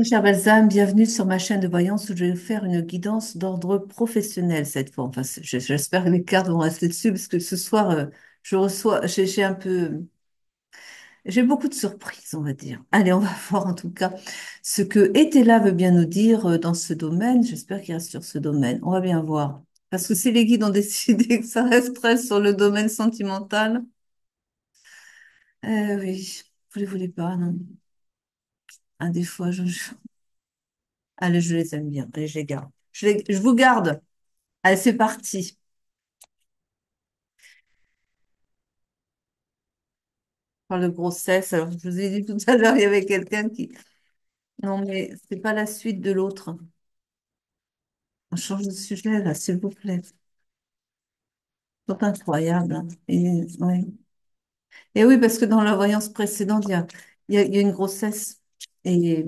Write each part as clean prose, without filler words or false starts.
Cher Balsam, bienvenue sur ma chaîne de voyance où je vais vous faire une guidance d'ordre professionnel cette fois. Enfin, j'espère que les cartes vont rester dessus parce que ce soir, j'ai un peu, j'ai beaucoup de surprises, on va dire. Allez, on va voir en tout cas ce que Etela veut bien nous dire dans ce domaine. J'espère qu'il reste sur ce domaine. On va bien voir. Parce que si les guides ont décidé que ça resterait sur le domaine sentimental, oui, vous ne voulez pas, non. Des fois, allez, je les aime bien. Allez, je les garde. Je vous garde. Allez, c'est parti. On parle de grossesse. Alors, je vous ai dit tout à l'heure, il y avait quelqu'un qui... Non, mais c'est pas la suite de l'autre. On change de sujet, là, s'il vous plaît. C'est incroyable, hein. Et oui, parce que dans la voyance précédente, il y a une grossesse. Et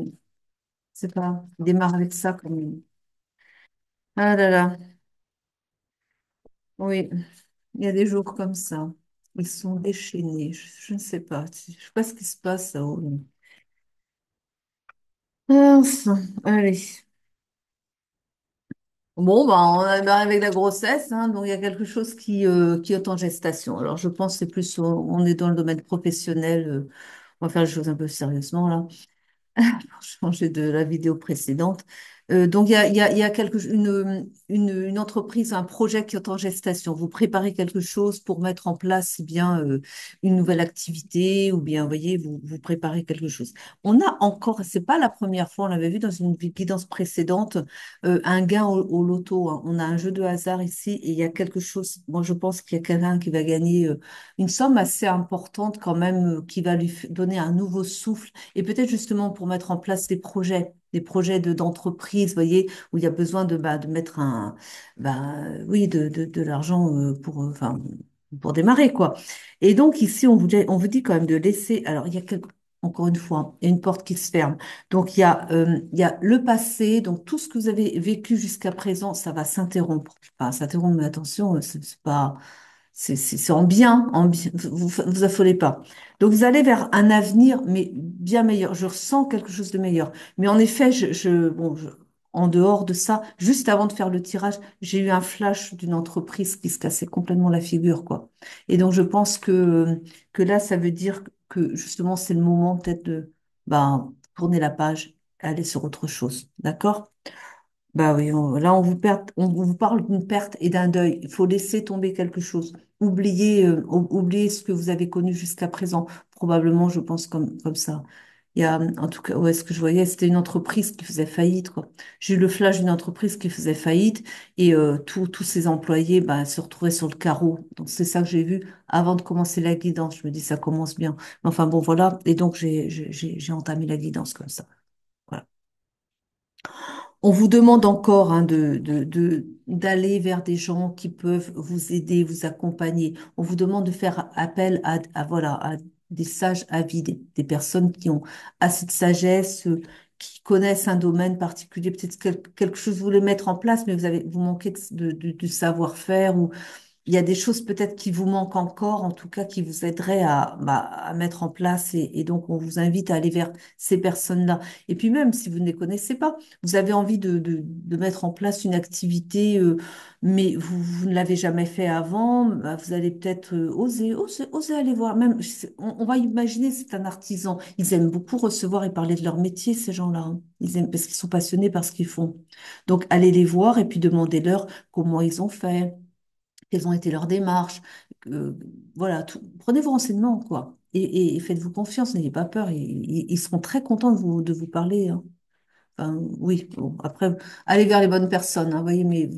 c'est pas... Il démarre avec ça comme... Ah là là, oui. Il y a des jours comme ça. Ils sont déchaînés. Je ne sais pas. Je ne sais pas ce qui se passe là-haut. Enfin, allez. Bon, bah, on arrive avec la grossesse, hein, donc il y a quelque chose qui est en gestation. Alors, je pense que c'est plus, on est dans le domaine professionnel. On va faire les choses un peu sérieusement là pour changer de la vidéo précédente. Donc, il y a une entreprise, un projet qui est en gestation. Vous préparez quelque chose pour mettre en place eh bien une nouvelle activité ou bien, vous voyez, vous préparez quelque chose. On a encore, c'est pas la première fois, on l'avait vu dans une guidance précédente, un gain au loto, hein. On a un jeu de hasard ici et il y a quelque chose, moi je pense qu'il y a quelqu'un qui va gagner une somme assez importante quand même, qui va lui donner un nouveau souffle et peut-être justement pour mettre en place des projets d'entreprise, vous voyez, où il y a besoin de mettre oui, de l'argent enfin, pour démarrer, quoi. Et donc ici, on vous dit quand même de laisser, alors encore une fois, il y a une porte qui se ferme. Donc il y a le passé, donc tout ce que vous avez vécu jusqu'à présent, ça va s'interrompre. Enfin, s'interrompre, mais attention, c'est pas, c'est en bien, vous affolez pas. Donc vous allez vers un avenir, mais bien meilleur. Je ressens quelque chose de meilleur. Mais en effet, en dehors de ça, juste avant de faire le tirage, j'ai eu un flash d'une entreprise qui se cassait complètement la figure, quoi. Et donc je pense que là, ça veut dire que justement, c'est le moment peut-être de tourner la page, aller sur autre chose. D'accord? Bah oui, là on vous parle d'une perte et d'un deuil. Il faut laisser tomber quelque chose. Oubliez ce que vous avez connu jusqu'à présent. Probablement, je pense comme ça. Il y a, en tout cas, ouais, ce que je voyais, c'était une entreprise qui faisait faillite, quoi. J'ai eu le flash d'une entreprise qui faisait faillite et tous ses employés se retrouvaient sur le carreau. Donc c'est ça que j'ai vu avant de commencer la guidance. Je me dis, ça commence bien. Enfin bon, voilà. Et donc j'ai entamé la guidance comme ça. Voilà. On vous demande encore hein, d'aller vers des gens qui peuvent vous aider, vous accompagner. On vous demande de faire appel voilà, à des sages avis, des personnes qui ont assez de sagesse, qui connaissent un domaine particulier. Peut-être quelque chose vous voulez mettre en place, mais vous manquez de savoir-faire ou il y a des choses peut-être qui vous manquent encore, en tout cas qui vous aideraient à mettre en place et donc on vous invite à aller vers ces personnes-là. Et puis même si vous ne les connaissez pas, vous avez envie de mettre en place une activité, mais vous ne l'avez jamais fait avant, vous allez peut-être oser aller voir. Même, on va imaginer, c'est un artisan. Ils aiment beaucoup recevoir et parler de leur métier, ces gens-là, hein. Ils aiment parce qu'ils sont passionnés par ce qu'ils font. Donc allez les voir et puis demandez-leur comment ils ont fait quelles ont été leurs démarches. Voilà, prenez vos renseignements, quoi. Et faites-vous confiance, n'ayez pas peur. Ils seront très contents de vous parler, hein. Enfin, oui, bon, après, allez vers les bonnes personnes, hein, voyez, mais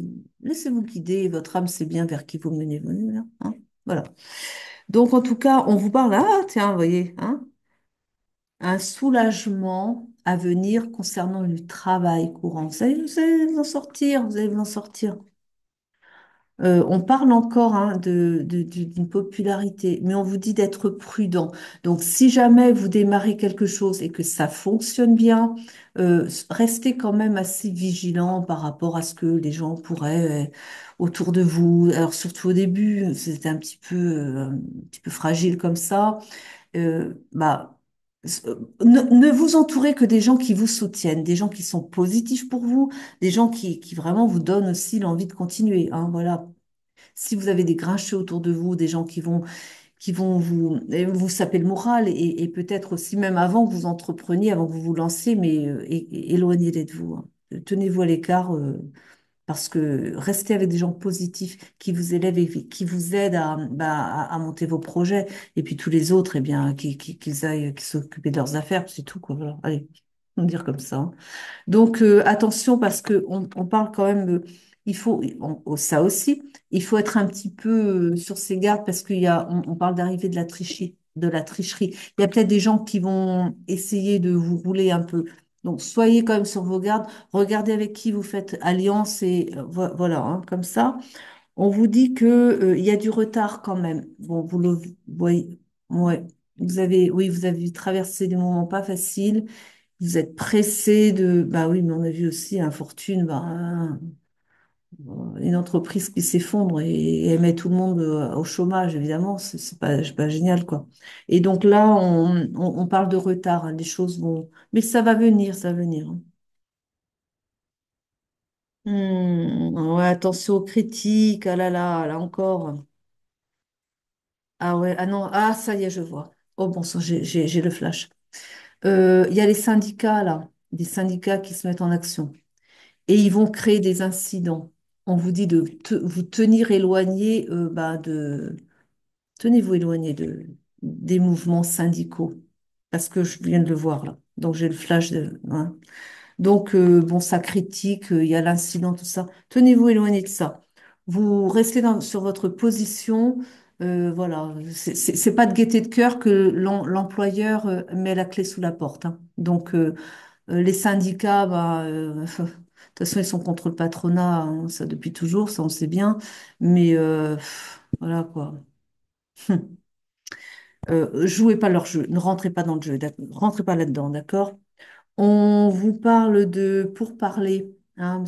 laissez-vous guider, votre âme sait bien vers qui vous menez, hein. Voilà. Donc, en tout cas, on vous parle, ah, tiens, vous voyez, hein, un soulagement à venir concernant le travail courant. Vous allez vous en sortir, vous allez vous en sortir. On parle encore hein, d'une popularité, mais on vous dit d'être prudent. Donc, si jamais vous démarrez quelque chose et que ça fonctionne bien, restez quand même assez vigilant par rapport à ce que les gens pourraient autour de vous. Alors, surtout au début, c'était un petit peu fragile comme ça. Euh, bah, Ne vous entourez que des gens qui vous soutiennent, des gens qui sont positifs pour vous, des gens qui vraiment vous donnent aussi l'envie de continuer, hein, voilà. Si vous avez des grincheux autour de vous, des gens qui vont vous saper le moral et peut-être aussi même avant que vous entrepreniez, avant que vous vous lanciez, mais éloignez-les de vous, hein. Tenez-vous à l'écart. Parce que rester avec des gens positifs qui vous élèvent et qui vous aident à monter vos projets, et puis tous les autres, eh bien, qu'ils aillent, qui s'occuper de leurs affaires, c'est tout, quoi. Voilà. Allez, on va dire comme ça, hein. Donc, attention, parce que on parle quand même, il faut, ça aussi, il faut être un petit peu sur ses gardes, parce on parle d'arrivée de la tricherie, de la tricherie. Il y a peut-être des gens qui vont essayer de vous rouler un peu. Donc, soyez quand même sur vos gardes. Regardez avec qui vous faites alliance et voilà, hein, comme ça. On vous dit que, il y a du retard quand même. Bon, vous le voyez, ouais. Oui, vous avez traversé des moments pas faciles. Vous êtes pressé de... Bah oui, mais on a vu aussi, Fortune, une entreprise qui s'effondre et met tout le monde au chômage, évidemment, c'est pas génial, quoi. Et donc là, on parle de retard, hein, les choses vont... Mais ça va venir, ça va venir, hein. Ouais, attention aux critiques, ah là encore. Ah ouais, ah non, ah ça y est, je vois. Oh bon sang, j'ai le flash. Il y a les syndicats, là, des syndicats qui se mettent en action. Et ils vont créer des incidents. On vous dit de vous tenir éloigné tenez-vous éloigné des mouvements syndicaux parce que je viens de le voir là. Donc j'ai le flash hein. Donc bon, ça critique, il y a l'incident, tout ça. Tenez-vous éloigné de ça. Vous restez sur votre position. Voilà, c'est pas de gaieté de cœur que l'employeur met la clé sous la porte, hein. Donc les syndicats, de toute façon, ils sont contre le patronat, hein, ça depuis toujours, ça on sait bien. Mais voilà quoi. Jouez pas leur jeu, ne rentrez pas dans le jeu, rentrez pas là-dedans, d'accord? On vous parle de pourparler, hein,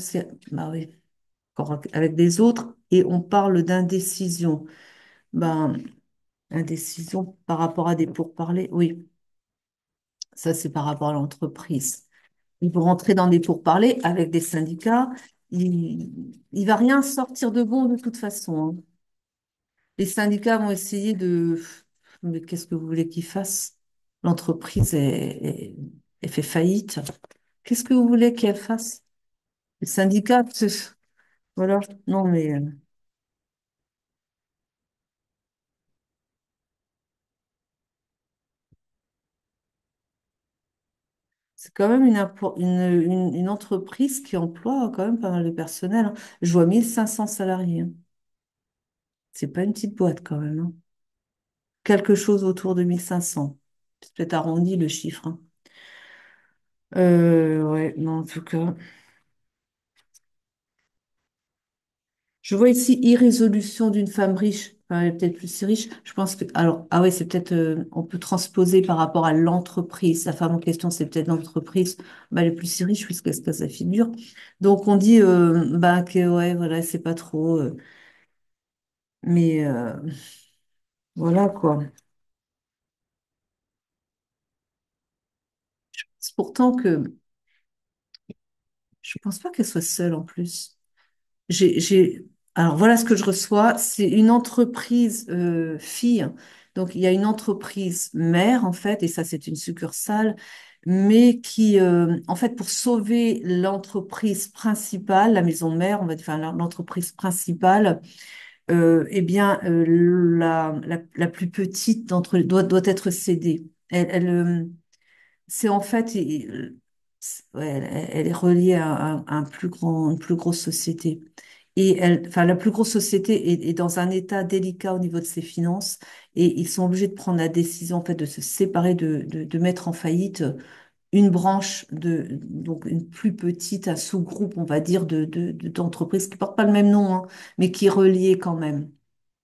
bah oui, encore avec des autres, et on parle d'indécision. Ben, indécision par rapport à des pourparlers, oui, ça c'est par rapport à l'entreprise. Ils vont rentrer dans des pourparlers avec des syndicats. Il va rien sortir de bon de toute façon, hein. Les syndicats vont essayer de... Mais qu'est-ce que vous voulez qu'ils fassent? L'entreprise est fait faillite. Qu'est-ce que vous voulez qu'elle fasse? Les syndicats, voilà. Non, mais c'est quand même une entreprise qui emploie quand même pas mal de personnel, hein. Je vois 1500 salariés, hein. C'est pas une petite boîte quand même, hein. Quelque chose autour de 1500. C'est peut-être arrondi le chiffre, hein. Ouais, non, en tout cas. Je vois ici irrésolution d'une femme riche. Enfin, elle est peut-être plus si riche. Je pense que. Alors, ah ouais, c'est peut-être. On peut transposer par rapport à l'entreprise. La femme en question, c'est peut-être l'entreprise. Bah, elle est plus si riche puisque ce que ça figure. Donc, on dit que, ouais, voilà, c'est pas trop. Mais voilà, quoi. C'est pourtant que. Je pense pas qu'elle soit seule en plus. J'ai... Alors voilà ce que je reçois, c'est une entreprise fille. Donc il y a une entreprise mère en fait, et ça c'est une succursale, mais qui en fait pour sauver l'entreprise principale, la maison mère, on va dire, enfin l'entreprise principale, eh bien la plus petite doit être cédée. C'est en fait, ouais, elle est reliée à un plus une plus grosse société. Et enfin, la plus grosse société est dans un état délicat au niveau de ses finances et ils sont obligés de prendre la décision en fait de se séparer, de mettre en faillite une branche donc une plus petite, un sous-groupe, on va dire, d'entreprises qui portent pas le même nom, hein, mais qui est relié quand même.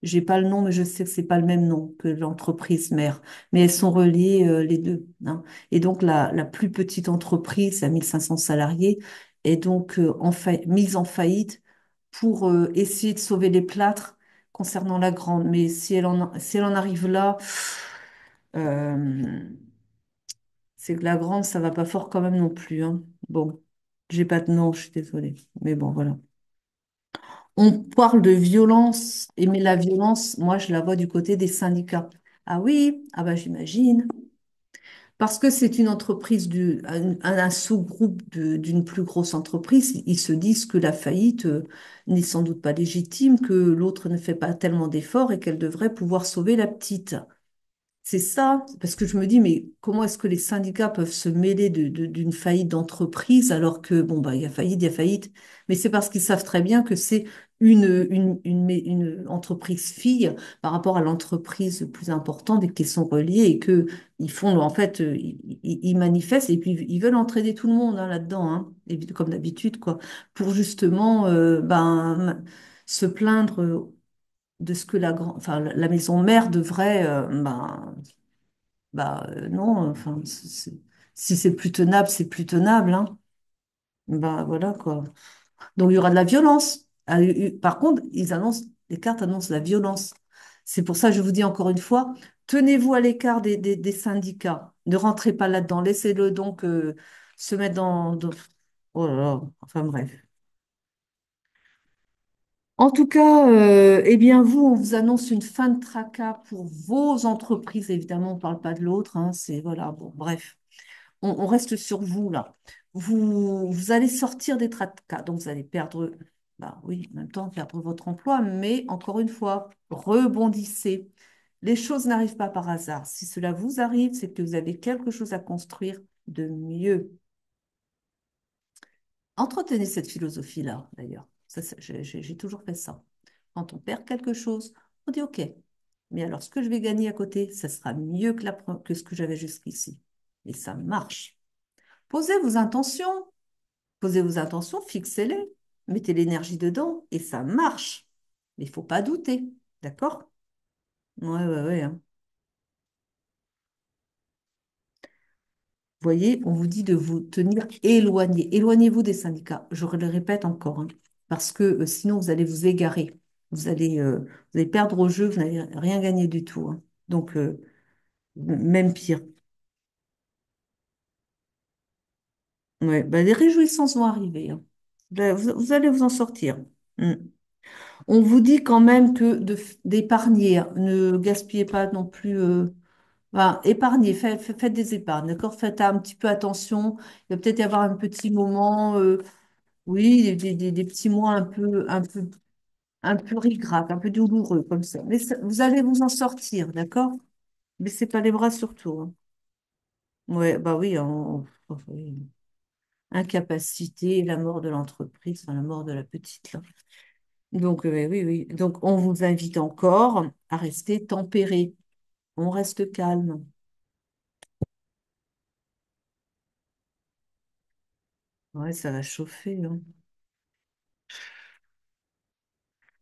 J'ai pas le nom, mais je sais que c'est pas le même nom que l'entreprise mère. Mais elles sont reliées, les deux, hein. Et donc, la plus petite entreprise, à 1500 salariés, est donc mise en faillite pour essayer de sauver les plâtres concernant la grande. Mais si elle en arrive là, euh, C'est que la grande, ça va pas fort quand même non plus, hein. Bon, j'ai pas de nom, je suis désolée. Mais bon, voilà. On parle de violence, mais la violence, moi, je la vois du côté des syndicats. Ah oui, ah bah j'imagine. Parce que c'est une entreprise, un sous-groupe d'une plus grosse entreprise, ils se disent que la faillite n'est sans doute pas légitime, que l'autre ne fait pas tellement d'efforts et qu'elle devrait pouvoir sauver la petite. C'est ça, parce que je me dis, mais comment est-ce que les syndicats peuvent se mêler d'une faillite d'entreprise alors que, bon, bah, il y a faillite, mais c'est parce qu'ils savent très bien que c'est une entreprise fille par rapport à l'entreprise plus importante et qu'ils sont reliés et que ils font, en fait, ils manifestent et puis ils veulent entraider tout le monde hein, là-dedans, hein, comme d'habitude, quoi, pour justement, ben, se plaindre de ce que enfin, la maison mère devrait, non, enfin, si c'est plus tenable, c'est plus tenable, hein. Bah voilà quoi. Donc il y aura de la violence. Par contre, les cartes annoncent la violence. C'est pour ça que je vous dis encore une fois, tenez-vous à l'écart des syndicats. Ne rentrez pas là-dedans. Laissez-le donc se mettre Oh là là, enfin bref. En tout cas, eh bien vous, on vous annonce une fin de tracas pour vos entreprises. Évidemment, on ne parle pas de l'autre, hein, c'est voilà, bon, bref. On reste sur vous là. Vous allez sortir des tracas, donc vous allez perdre, bah oui, en même temps perdre votre emploi, mais encore une fois, rebondissez. Les choses n'arrivent pas par hasard. Si cela vous arrive, c'est que vous avez quelque chose à construire de mieux. Entretenez cette philosophie-là, d'ailleurs. J'ai toujours fait ça. Quand on perd quelque chose, on dit OK. Mais alors, ce que je vais gagner à côté, ça sera mieux que ce que j'avais jusqu'ici. Et ça marche. Posez vos intentions. Posez vos intentions, fixez-les. Mettez l'énergie dedans et ça marche. Mais il ne faut pas douter. D'accord? Ouais, ouais, ouais, hein. Vous voyez, on vous dit de vous tenir éloigné. Éloignez-vous des syndicats. Je le répète encore, hein, parce que sinon vous allez vous égarer. Vous allez perdre au jeu, vous n'allez rien gagner du tout, hein. Donc, même pire. Ouais, bah, les réjouissances vont arriver, hein. Vous allez vous en sortir. Mm. On vous dit quand même que d'épargner, hein. Ne gaspillez pas non plus. Enfin, épargnez, faites des épargnes, d'accord? Faites un petit peu attention. Il va peut-être y avoir un petit moment. Oui, des petits mois un peu ric-rac, un peu douloureux comme ça. Mais vous allez vous en sortir, d'accord? Baissez pas les bras surtout, hein. Ouais, bah oui, oui. Incapacité, la mort de l'entreprise, enfin, la mort de la petite, là. Donc, oui, oui. Donc, on vous invite encore à rester tempéré. On reste calme. Ouais, ça va chauffer, hein.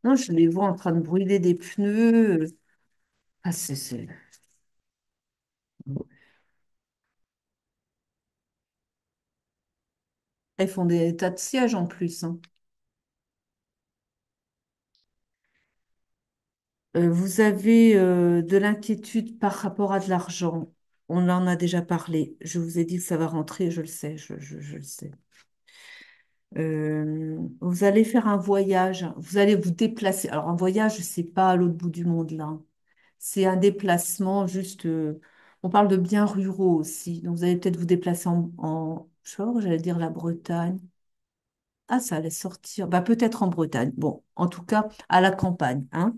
Non, je les vois en train de brûler des pneus. Ah, Elles font des tas de sièges en plus, hein. Vous avez de l'inquiétude par rapport à de l'argent. On en a déjà parlé. Je vous ai dit que ça va rentrer, je le sais, je le sais. Vous allez faire un voyage, vous allez vous déplacer. Alors, un voyage, c'est pas à l'autre bout du monde, là. C'est un déplacement juste. On parle de biens ruraux aussi. Donc, vous allez peut-être vous déplacer genre, j'allais dire la Bretagne. Ah, ça allait sortir. Bah, peut-être en Bretagne. Bon, en tout cas, à la campagne, hein.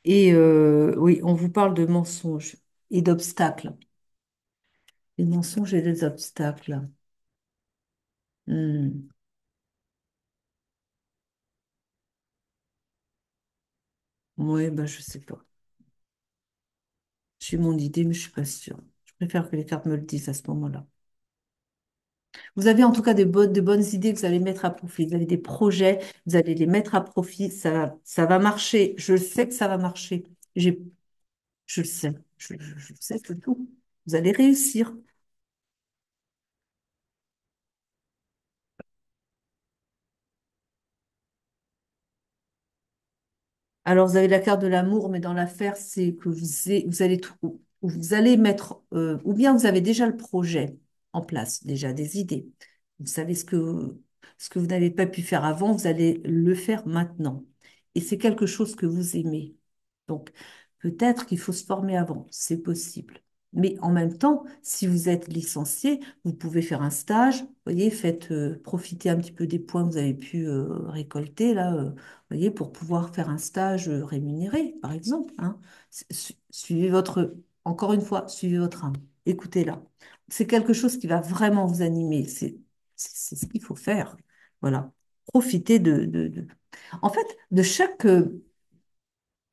Et oui, on vous parle de mensonges et d'obstacles. Les mensonges et les obstacles. Hmm. Oui, bah, je sais pas. J'ai mon idée, mais je suis pas sûre. Je préfère que les cartes me le disent à ce moment-là. Vous avez en tout cas de bonnes idées que vous allez mettre à profit. Vous avez des projets, vous allez les mettre à profit. Ça va marcher. Je sais que ça va marcher. J'ai, je le sais. Je le sais, c'est tout. Vous allez réussir. Alors, vous avez la carte de l'amour, mais dans l'affaire, c'est que vous allez tout. où vous allez mettre, ou bien vous avez déjà le projet en place, déjà des idées. Vous savez ce que vous n'avez pas pu faire avant, vous allez le faire maintenant. Et c'est quelque chose que vous aimez. Donc, peut-être qu'il faut se former avant, c'est possible. Mais en même temps, si vous êtes licencié, vous pouvez faire un stage, vous voyez, faites profiter un petit peu des points que vous avez pu récolter là, vous voyez, pour pouvoir faire un stage rémunéré, par exemple, hein. Suivez votre, encore une fois, suivez votre âme, écoutez-la. C'est quelque chose qui va vraiment vous animer, c'est ce qu'il faut faire. Voilà. Profitez En fait, de chaque,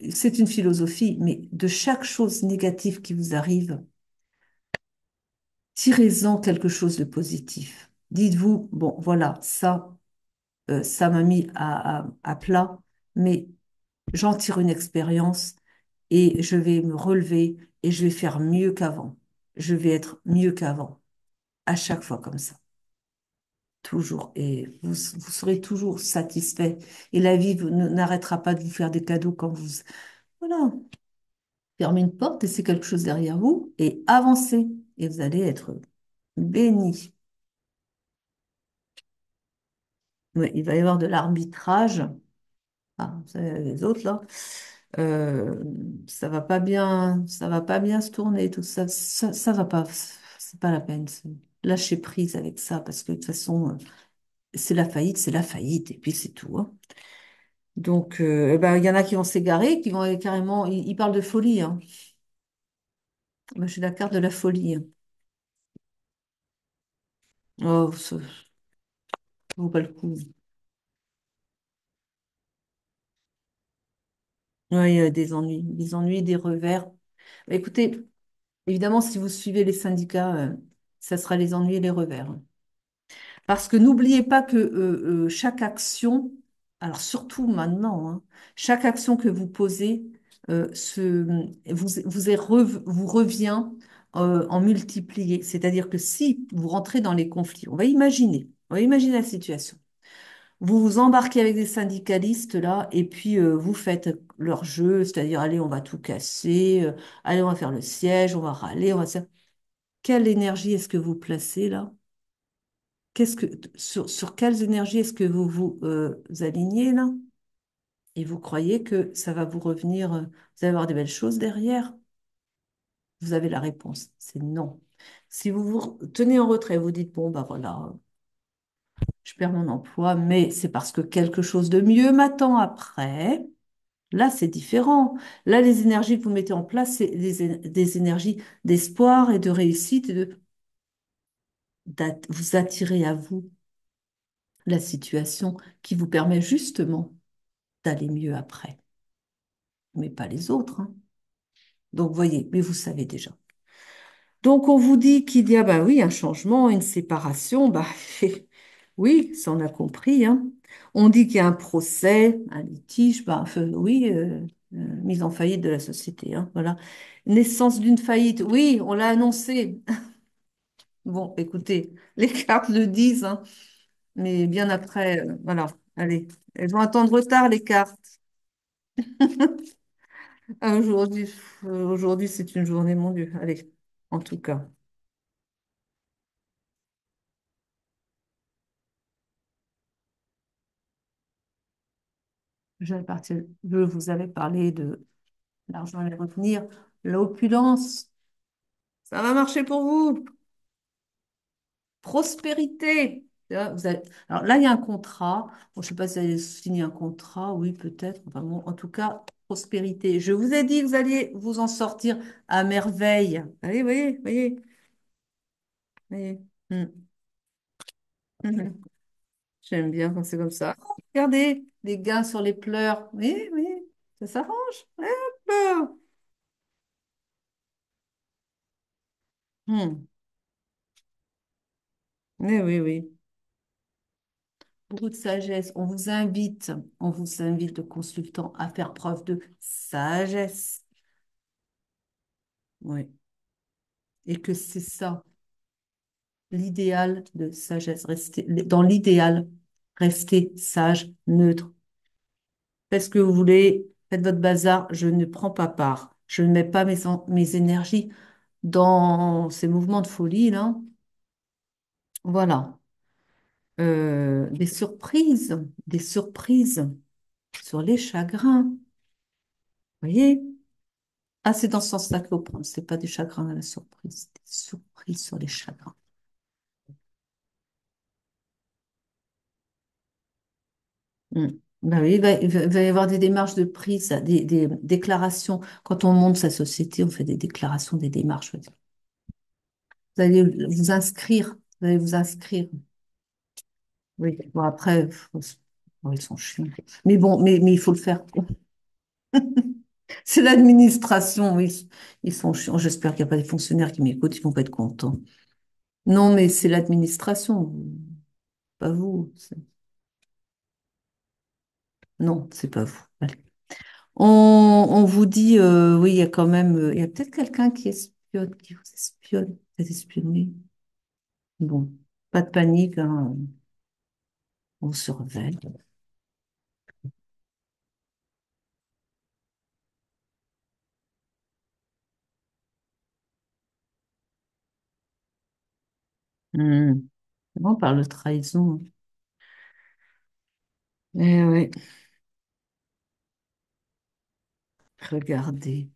c'est une philosophie, mais de chaque chose négative qui vous arrive, tirez-en quelque chose de positif. Dites-vous, bon, voilà, ça m'a mis à plat, mais j'en tire une expérience et je vais me relever et je vais faire mieux qu'avant. Je vais être mieux qu'avant, à chaque fois comme ça, toujours. Et vous serez toujours satisfait. Et la vie n'arrêtera pas de vous faire des cadeaux quand vous... Voilà, fermez une porte, laissez quelque chose derrière vous et avancez. Et vous allez être béni. Ouais, il va y avoir de l'arbitrage. Ah, vous savez, les autres là, euh, ça va pas bien se tourner, tout ça, ça va pas, c'est pas la peine. Lâcher prise avec ça parce que de toute façon, c'est la faillite et puis c'est tout, hein. Donc, eh ben, il y en a qui vont s'égarer, qui vont aller carrément, ils parlent de folie, hein. Moi, j'ai la carte de la folie, hein. Oh, ça vaut pas le coup. Oui, il y a des ennuis, des revers. Mais écoutez, évidemment, si vous suivez les syndicats, ça sera les ennuis et les revers, hein. Parce que n'oubliez pas que chaque action, alors surtout maintenant, hein, chaque action que vous posez vous revient en multiplié. C'est-à-dire que si vous rentrez dans les conflits, on va imaginer la situation. Vous vous embarquez avec des syndicalistes là, et puis vous faites leur jeu, c'est-à-dire allez, on va tout casser, allez, on va faire le siège, on va râler, on va faire. Quelle énergie est-ce que vous placez là? Sur quelles énergies est-ce que vous alignez là? Et vous croyez que ça va vous revenir, vous allez avoir des belles choses derrière? Vous avez la réponse, c'est non. Si vous vous tenez en retrait, vous dites, bon, bah voilà, je perds mon emploi, mais c'est parce que quelque chose de mieux m'attend après. Là, c'est différent. Là, les énergies que vous mettez en place, c'est des énergies d'espoir et de réussite, vous attirez à vous la situation qui vous permet justement d'aller mieux après, mais pas les autres, hein. Donc, voyez, mais vous savez déjà. Donc, on vous dit qu'il y a, bah oui, un changement, une séparation, bah oui, ça on a compris, hein. On dit qu'il y a un procès, un litige, bah oui, mise en faillite de la société, hein, voilà. Naissance d'une faillite, oui, on l'a annoncé. Bon, écoutez, les cartes le disent, hein, mais bien après, voilà, allez, elles vont attendre tard, les cartes. Ah, aujourd'hui, c'est une journée, mon Dieu. Allez, en tout cas, je vous avais parlé de l'argent et les revenir, l'opulence. Ça va marcher pour vous. Prospérité. Là, alors là, il y a un contrat. Bon, je ne sais pas si vous allez signer un contrat. Oui, peut-être. Enfin, bon, en tout cas, prospérité. Je vous ai dit que vous alliez vous en sortir à merveille. Allez, voyez, voyez, voyez. Hum, hum. J'aime bien quand c'est comme ça. Regardez, les gains sur les pleurs. Oui, oui, ça s'arrange. Hop. Oui, oui, oui. Beaucoup de sagesse. On vous invite, le consultant, à faire preuve de sagesse. Oui. Et que c'est ça, l'idéal de sagesse. Dans l'idéal, restez sage, neutre. Faites ce que vous voulez, faites votre bazar, je ne prends pas part. Je ne mets pas mes énergies dans ces mouvements de folie, là. Voilà. Des surprises sur les chagrins. Vous voyez? Ah, c'est dans ce sens-là qu'il faut prendre. C'est pas des chagrins à la surprise, c'est des surprises sur les chagrins. Mm. Ben oui, il va y avoir des démarches de prise, des déclarations. Quand on monte sa société, on fait des déclarations, des démarches. Vous allez vous inscrire. Vous allez vous inscrire. Oui. Bon, après, bon, ils sont chiants. Mais bon, mais il faut le faire. C'est l'administration, oui. Ils sont chiants. J'espère qu'il n'y a pas des fonctionnaires qui m'écoutent, ils vont pas être contents. Non, mais c'est l'administration, pas vous. Non, c'est pas vous. Allez. On vous dit, oui, il y a quand même, il y a peut-être quelqu'un qui espionne, qui vous espionne, vous êtes espionné. Bon, pas de panique, hein, on surveille. Hmm. On parle de trahison. Eh oui, regardez.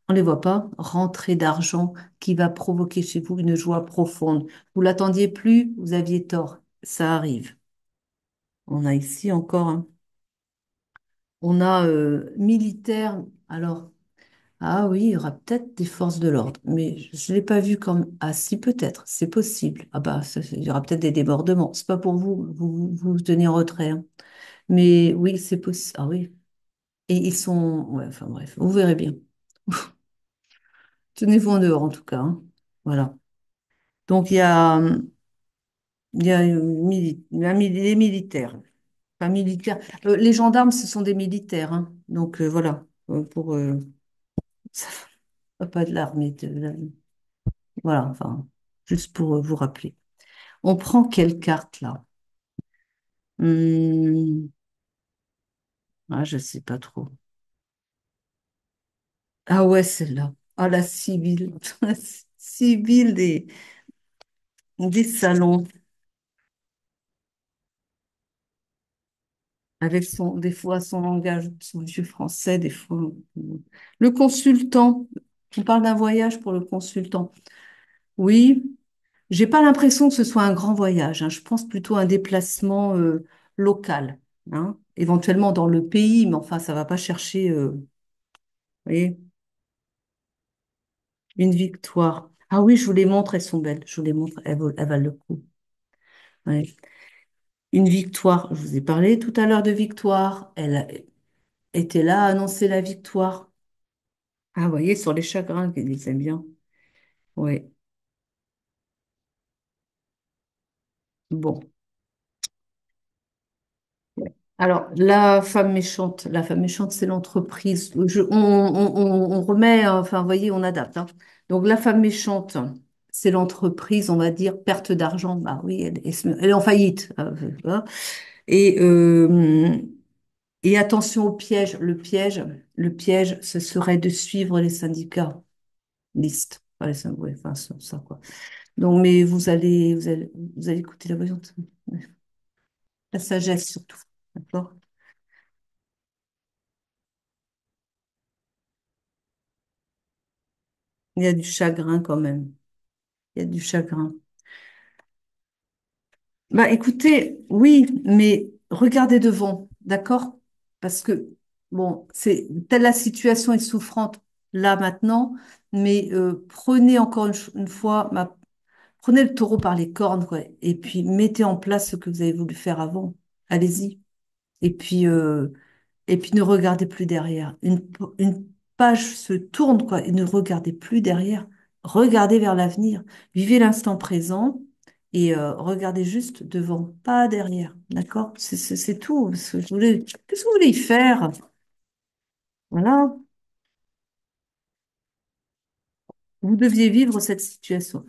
On les voit pas? Rentrée d'argent qui va provoquer chez vous une joie profonde. Vous l'attendiez plus, vous aviez tort. Ça arrive. On a ici encore, hein. On a militaire. Alors, ah oui, il y aura peut-être des forces de l'ordre, mais je ne l'ai pas vu comme. Ah si, peut-être, c'est possible. Ah bah, il y aura peut-être des débordements. C'est pas pour vous, vous tenir en retrait, hein. Mais oui, c'est possible. Ah oui. Et ils sont. Ouais, enfin bref, vous verrez bien. Tenez-vous en dehors en tout cas, hein. Voilà. Donc il y a les militaires. Enfin, militaires. Les gendarmes, ce sont des militaires, hein. Donc voilà. Pour ça va pas de l'armée. Voilà, enfin, juste pour vous rappeler. On prend quelle carte là? Hmm, ah, je sais pas trop. Ah ouais, celle-là. Ah, la Sibylle. La Sibylle des salons. Avec des fois son langage, son vieux français, des fois. Le consultant. On parle d'un voyage pour le consultant. Oui, j'ai pas l'impression que ce soit un grand voyage, hein. Je pense plutôt un déplacement local, hein. Éventuellement dans le pays, mais enfin, ça va pas chercher. Vous voyez, une victoire. Ah oui, je vous les montre, elles sont belles. Je vous les montre, elles valent le coup. Ouais. Une victoire. Je vous ai parlé tout à l'heure de victoire. Elle était là à annoncer la victoire. Ah, vous voyez, sur les chagrins, qu'ils aiment bien. Oui. Bon. Alors, la femme méchante, c'est l'entreprise. On remet, enfin, vous voyez, on adapte, hein. Donc, la femme méchante, c'est l'entreprise, on va dire, perte d'argent. Bah oui, elle est en faillite. Voilà. Et, euh, et attention au piège. Le piège, ce serait de suivre les syndicats. Liste. Ouais, ouais, enfin, ça, quoi. Donc, mais vous allez écouter la voyante. La sagesse, surtout. D'accord? Il y a du chagrin quand même. Il y a du chagrin. Bah écoutez, oui, mais regardez devant, d'accord? Parce que, bon, c'est telle la situation est souffrante là maintenant, mais prenez encore une fois, prenez le taureau par les cornes, quoi, et puis mettez en place ce que vous avez voulu faire avant. Allez-y. Et puis, euh, et puis ne regardez plus derrière. Une page se tourne, quoi, et ne regardez plus derrière. Regardez vers l'avenir. Vivez l'instant présent et regardez juste devant, pas derrière. D'accord? C'est tout. Qu'est-ce que vous voulez y faire? Voilà. Vous deviez vivre cette situation.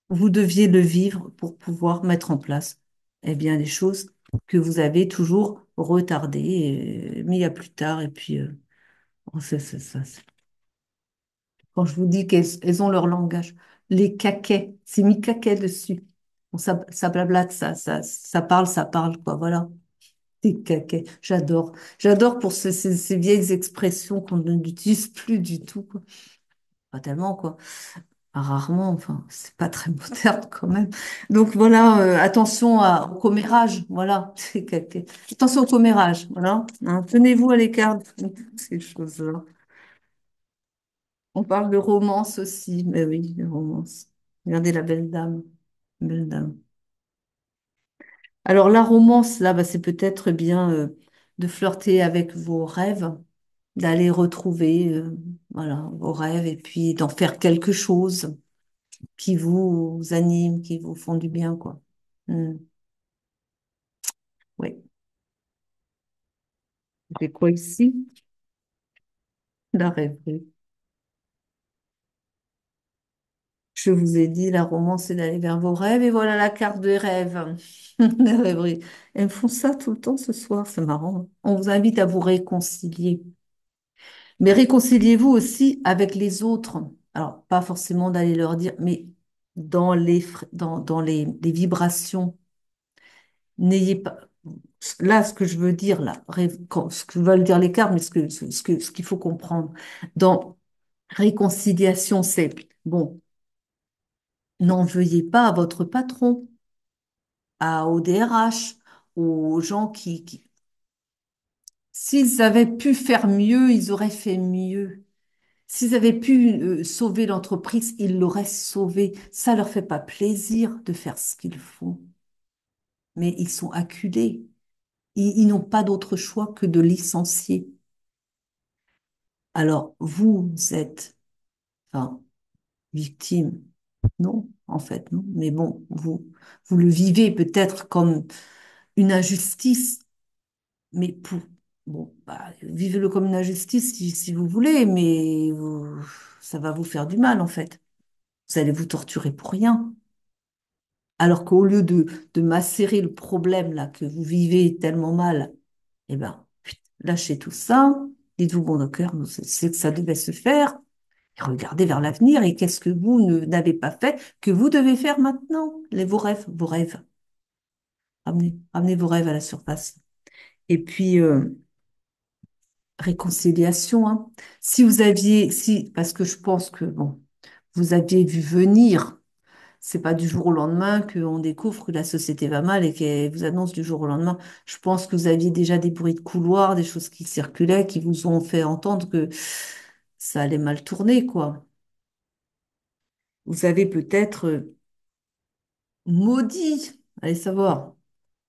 Vous deviez le vivre pour pouvoir mettre en place, eh bien, les choses que vous avez toujours retardées, mis à plus tard, et puis, c'est ça. Quand je vous dis qu'elles ont leur langage. Les caquets, c'est mis caquet dessus. Bon, ça blablate, ça parle, quoi, voilà. Des caquets, j'adore. J'adore pour ces vieilles expressions qu'on n'utilise plus du tout, quoi. Pas tellement, quoi. Rarement, enfin, c'est pas très moderne quand même. Donc voilà, attention au commérage, voilà. Attention au commérage, voilà. Hein, tenez-vous à l'écart de toutes ces choses-là. On parle de romance aussi, mais oui, de romance. Regardez la belle dame. Belle dame. Alors la romance, là, bah, c'est peut-être bien de flirter avec vos rêves, d'aller retrouver voilà, vos rêves et puis d'en faire quelque chose qui vous anime, qui vous font du bien, quoi. Hmm. Oui. C'est quoi ici? La rêverie. Je vous ai dit, la romance, c'est d'aller vers vos rêves. Et voilà la carte des rêves. La rêverie. Elles me font ça tout le temps ce soir. C'est marrant. On vous invite à vous réconcilier. Mais réconciliez-vous aussi avec les autres. Alors, pas forcément d'aller leur dire, mais dans les vibrations, n'ayez pas. Là, ce que je veux dire, là, ce que veulent dire les cartes, mais ce qu'il faut comprendre. Dans réconciliation, c'est, bon, n'en veuillez pas à votre patron, au DRH, aux gens s'ils avaient pu faire mieux, ils auraient fait mieux. S'ils avaient pu sauver l'entreprise, ils l'auraient sauvée. Ça leur fait pas plaisir de faire ce qu'ils font, mais ils sont acculés. Ils n'ont pas d'autre choix que de licencier. Alors, vous êtes, enfin, victime. Non, en fait, non. Mais bon, vous le vivez peut-être comme une injustice. Mais bon, bah, vivez-le comme une injustice si vous voulez, mais ça va vous faire du mal en fait. Vous allez vous torturer pour rien. Alors qu'au lieu de macérer le problème là que vous vivez tellement mal, eh ben, lâchez tout ça. Dites-vous, bon, d'accord, c'est que ça devait se faire. Et regardez vers l'avenir et qu'est-ce que vous n'avez pas fait que vous devez faire maintenant? Vos rêves, vos rêves. Ramenez vos rêves à la surface. Et puis, réconciliation, hein. Parce que je pense que, bon, vous aviez vu venir, c'est pas du jour au lendemain qu'on découvre que la société va mal et qu'elle vous annonce du jour au lendemain. Je pense que vous aviez déjà des bruits de couloir, des choses qui circulaient, qui vous ont fait entendre que ça allait mal tourner, quoi. Vous avez peut-être maudit, allez savoir.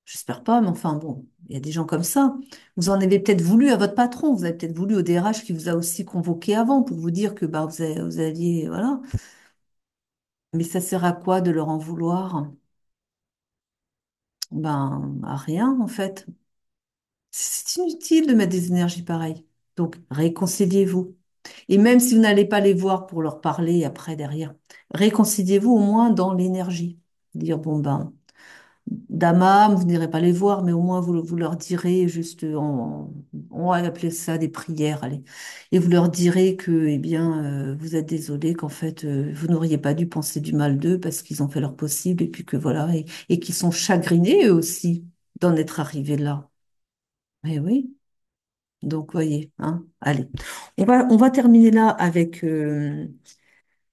J'espère pas, mais enfin bon, il y a des gens comme ça. Vous en avez peut-être voulu à votre patron, vous avez peut-être voulu au DRH qui vous a aussi convoqué avant pour vous dire que bah, vous alliez, voilà. Mais ça sert à quoi de leur en vouloir? Ben, à rien en fait. C'est inutile de mettre des énergies pareilles. Donc, réconciliez-vous. Et même si vous n'allez pas les voir pour leur parler après derrière, réconciliez-vous au moins dans l'énergie. Dire, bon ben, d'âme, vous n'irez pas les voir, mais au moins vous leur direz juste, on va appeler ça des prières, allez. Et vous leur direz que, eh bien, vous êtes désolé, qu'en fait, vous n'auriez pas dû penser du mal d'eux parce qu'ils ont fait leur possible et puis que voilà, et qu'ils sont chagrinés eux aussi d'en être arrivés là. Eh oui. Donc, voyez, hein, allez. On va terminer là avec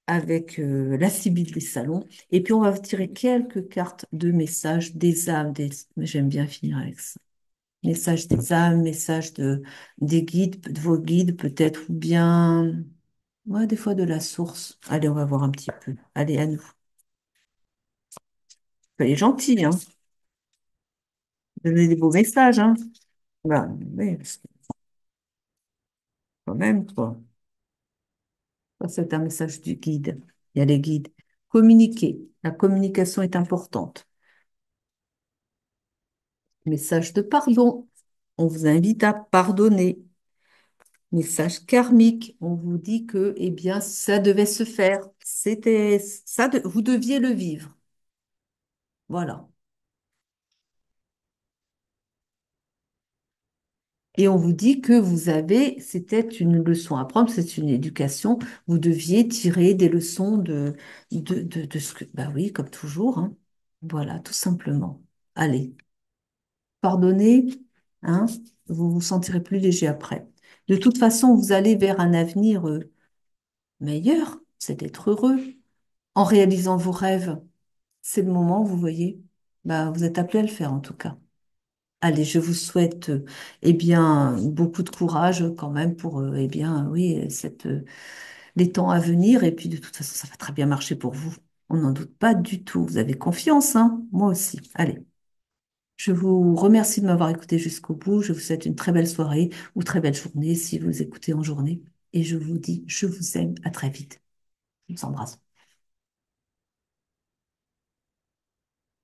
la Sibylle des salons. Et puis, on va tirer quelques cartes de messages des âmes. Mais j'aime bien finir avec ça. Messages des âmes, des guides, de vos guides peut-être, ou bien, ouais, des fois de la source. Allez, on va voir un petit peu. Allez, à nous. Soyez gentils, hein. Donnez des beaux messages, hein. Bah, oui, parce que quand même, quoi. Ça, c'est un message du guide. Il y a les guides. Communiquer. La communication est importante. Message de pardon. On vous invite à pardonner. Message karmique. On vous dit que, eh bien, ça devait se faire. C'était ça, vous deviez le vivre. Voilà. Et on vous dit que c'était une leçon à prendre, c'est une éducation. Vous deviez tirer des leçons de ce que, bah oui, comme toujours, hein. Voilà, tout simplement. Allez, pardonnez, hein, vous vous sentirez plus léger après. De toute façon, vous allez vers un avenir meilleur, c'est d'être heureux. En réalisant vos rêves, c'est le moment, vous voyez. Bah, vous êtes appelé à le faire en tout cas. Allez, je vous souhaite eh bien beaucoup de courage quand même pour eh bien oui les temps à venir et puis de toute façon ça va très bien marcher pour vous. On n'en doute pas du tout. Vous avez confiance, hein? Moi aussi. Allez, je vous remercie de m'avoir écouté jusqu'au bout. Je vous souhaite une très belle soirée ou très belle journée si vous écoutez en journée et je vous dis je vous aime. À très vite. Je vous embrasse.